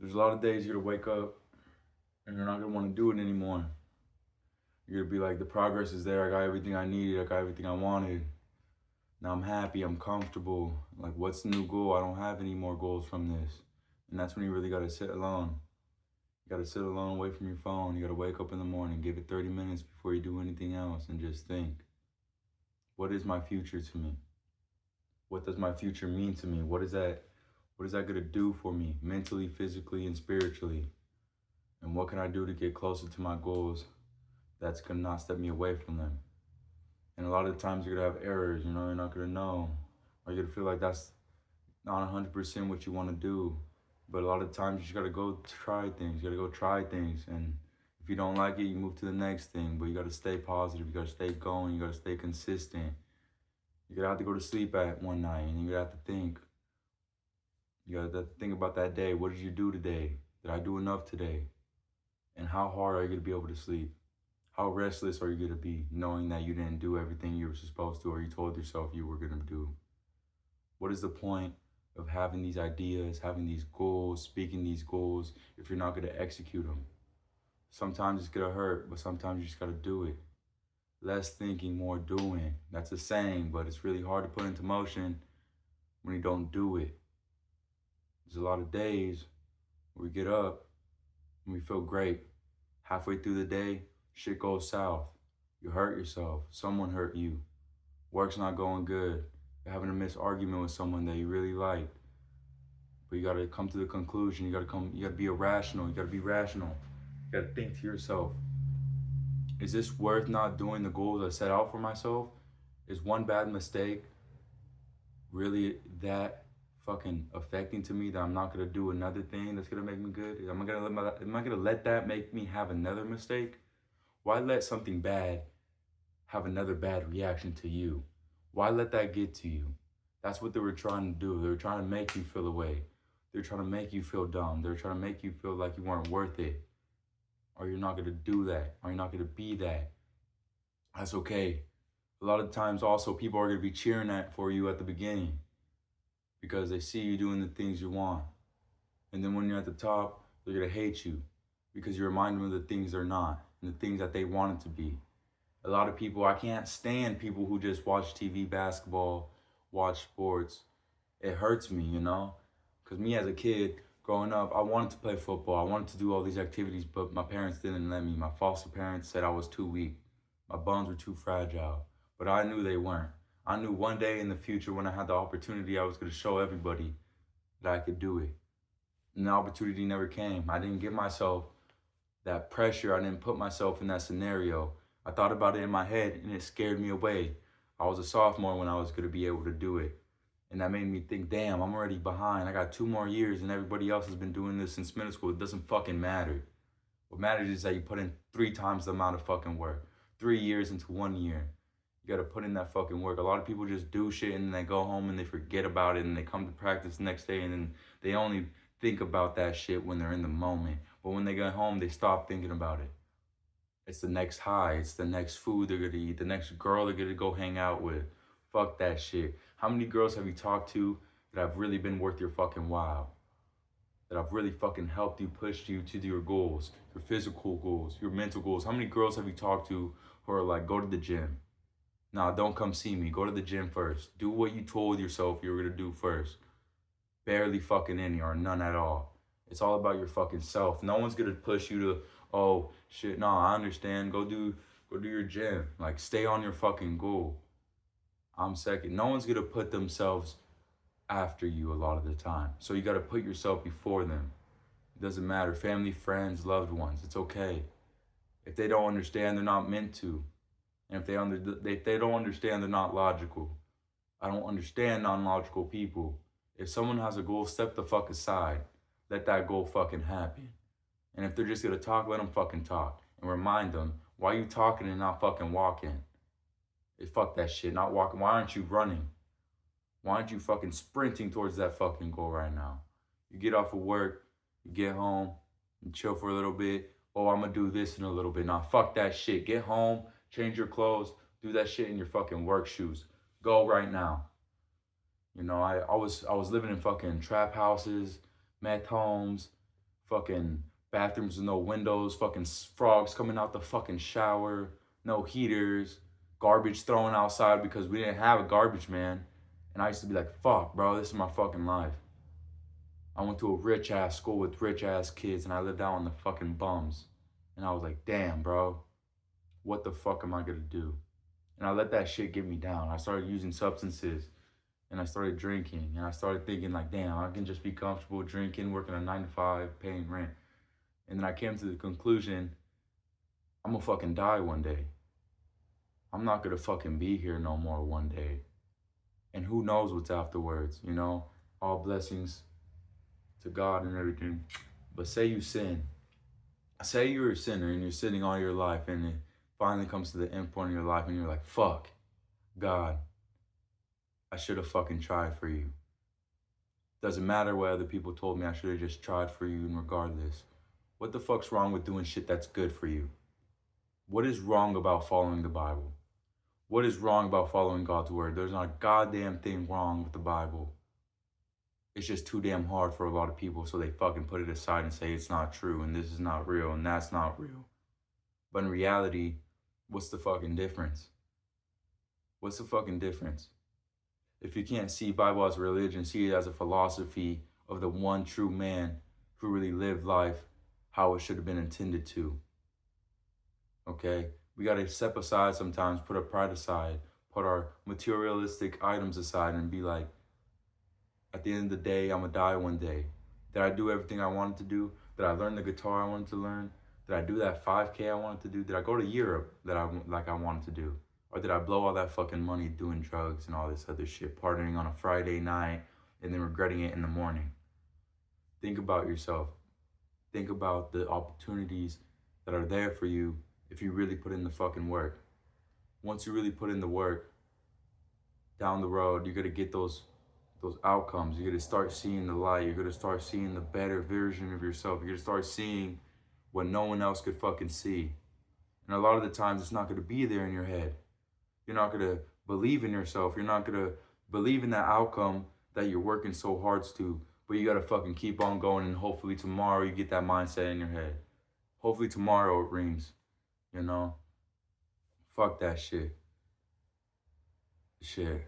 There's a lot of days you're gonna wake up and you're not gonna want to do it anymore. You're gonna be like, the progress is there. I got everything I needed. I got everything I wanted. Now I'm happy. I'm comfortable. Like, what's the new goal? I don't have any more goals from this. And that's when you really gotta sit alone. You gotta sit alone away from your phone. You gotta wake up in the morning, give it 30 minutes before you do anything else, and just think, what is my future to me? What does my future mean to me? What is that gonna do for me mentally, physically, and spiritually? And what can I do to get closer to my goals that's gonna not step me away from them? And a lot of the times you're gonna have errors, you're not gonna know. Or you're gonna feel like that's not 100% what you wanna do. But a lot of times you just gotta go try things. You gotta go try things. And if you don't like it, you move to the next thing. But you gotta stay positive. You gotta stay going. You gotta stay consistent. You're gonna have to go to sleep at one night and you're gonna have to think. You gotta think about that day. What did you do today? Did I do enough today? And how hard are you gonna be able to sleep? How restless are you gonna be knowing that you didn't do everything you were supposed to or you told yourself you were gonna do? What is the point of having these ideas, having these goals, speaking these goals, if you're not gonna execute them? Sometimes it's gonna hurt, but sometimes you just gotta do it. Less thinking, more doing. That's a saying, but it's really hard to put into motion when you don't do it. There's a lot of days where we get up and we feel great. Halfway through the day, shit goes south. You hurt yourself. Someone hurt you. Work's not going good. You're having a missed argument with someone that you really like. But you gotta come to the conclusion. You gotta be irrational. You gotta be rational. You gotta think to yourself, is this worth not doing the goals I set out for myself? Is one bad mistake really that fucking affecting to me that I'm not gonna do another thing that's gonna make me good? Am I gonna let that make me have another mistake? Why let something bad have another bad reaction to you? Why let that get to you? That's what they were trying to do. They were trying to make you feel away. They're trying to make you feel dumb. They're trying to make you feel like you weren't worth it. Or you're not gonna do that. Or you're not gonna be that. That's okay. A lot of times also people are gonna be cheering for you at the beginning because they see you doing the things you want. And then when you're at the top, they're gonna hate you because you remind them of the things they're not and the things that they wanted to be. A lot of people, I can't stand people who just watch TV, basketball, watch sports. It hurts me. Because me as a kid, growing up, I wanted to play football. I wanted to do all these activities, but my parents didn't let me. My foster parents said I was too weak. My bones were too fragile. But I knew they weren't. I knew one day in the future when I had the opportunity, I was going to show everybody that I could do it. And the opportunity never came. I didn't give myself that pressure. I didn't put myself in that scenario. I thought about it in my head and it scared me away. I was a sophomore when I was going to be able to do it. And that made me think, damn, I'm already behind. I got 2 more years and everybody else has been doing this since middle school. It doesn't fucking matter. What matters is that you put in 3 times the amount of fucking work. 3 years into 1 year. You gotta put in that fucking work. A lot of people just do shit and then they go home and they forget about it and they come to practice the next day and then they only think about that shit when they're in the moment. But when they get home, they stop thinking about it. It's the next high. It's the next food they're gonna eat. The next girl they're gonna go hang out with. Fuck that shit. How many girls have you talked to that have really been worth your fucking while? That have really fucking helped you, pushed you to your goals, your physical goals, your mental goals? How many girls have you talked to who are like, go to the gym? Nah, don't come see me. Go to the gym first. Do what you told yourself you were gonna do first. Barely fucking any or none at all. It's all about your fucking self. No one's gonna push you to, oh shit, no, I understand. Go do your gym. Like, stay on your fucking goal. I'm second. No one's gonna put themselves after you a lot of the time. So you gotta put yourself before them. It doesn't matter. Family, friends, loved ones. It's okay. If they don't understand, they're not meant to. And if they don't understand, they're not logical. I don't understand non-logical people. If someone has a goal, step the fuck aside. Let that goal fucking happen. And if they're just gonna talk, let them fucking talk. And remind them, why are you talking and not fucking walking? Fuck that shit, not walking. Why aren't you running? Why aren't you fucking sprinting towards that fucking goal right now? You get off of work, you get home, you chill for a little bit. Oh, I'm gonna do this in a little bit. Nah, fuck that shit. Get home, change your clothes, do that shit in your fucking work shoes. Go right now. I was living in fucking trap houses, meth homes, fucking bathrooms with no windows, fucking frogs coming out the fucking shower, no heaters, garbage thrown outside because we didn't have a garbage man. And I used to be like, fuck, bro, this is my fucking life. I went to a rich ass school with rich ass kids and I lived out on the fucking bums. And I was like, damn, bro, what the fuck am I gonna do? And I let that shit get me down. I started using substances and I started drinking and I started thinking like, damn, I can just be comfortable drinking, working a 9 to 5, paying rent. And then I came to the conclusion, I'm gonna fucking die one day. I'm not gonna fucking be here no more one day. And who knows what's afterwards, you know? All blessings to God and everything. But say you sin. Say you're a sinner and you're sinning all your life and it finally comes to the end point of your life and you're like, fuck, God, I should have fucking tried for you. Doesn't matter what other people told me, I should have just tried for you, and regardless. What the fuck's wrong with doing shit that's good for you? What is wrong about following the Bible? What is wrong about following God's word? There's not a goddamn thing wrong with the Bible. It's just too damn hard for a lot of people, so they fucking put it aside and say it's not true, and this is not real, and that's not real. But in reality, what's the fucking difference? What's the fucking difference? If you can't see Bible as a religion, see it as a philosophy of the one true man who really lived life how it should have been intended to. Okay? We gotta step aside sometimes, put our pride aside, put our materialistic items aside and be like, at the end of the day, I'm gonna die one day. Did I do everything I wanted to do? Did I learn the guitar I wanted to learn? Did I do that 5K I wanted to do? Did I go to Europe that I wanted to do? Or did I blow all that fucking money doing drugs and all this other shit, partying on a Friday night and then regretting it in the morning? Think about yourself. Think about the opportunities that are there for you if you really put in the fucking work. Once you really put in the work, down the road, you're gonna get those outcomes. You're gonna start seeing the light. You're gonna start seeing the better version of yourself. You're gonna start seeing what no one else could fucking see. And a lot of the times it's not gonna be there in your head. You're not gonna believe in yourself. You're not gonna believe in that outcome that you're working so hard to. But you gotta fucking keep on going, and hopefully tomorrow you get that mindset in your head. Hopefully tomorrow it rings, you know? Fuck that shit. Shit.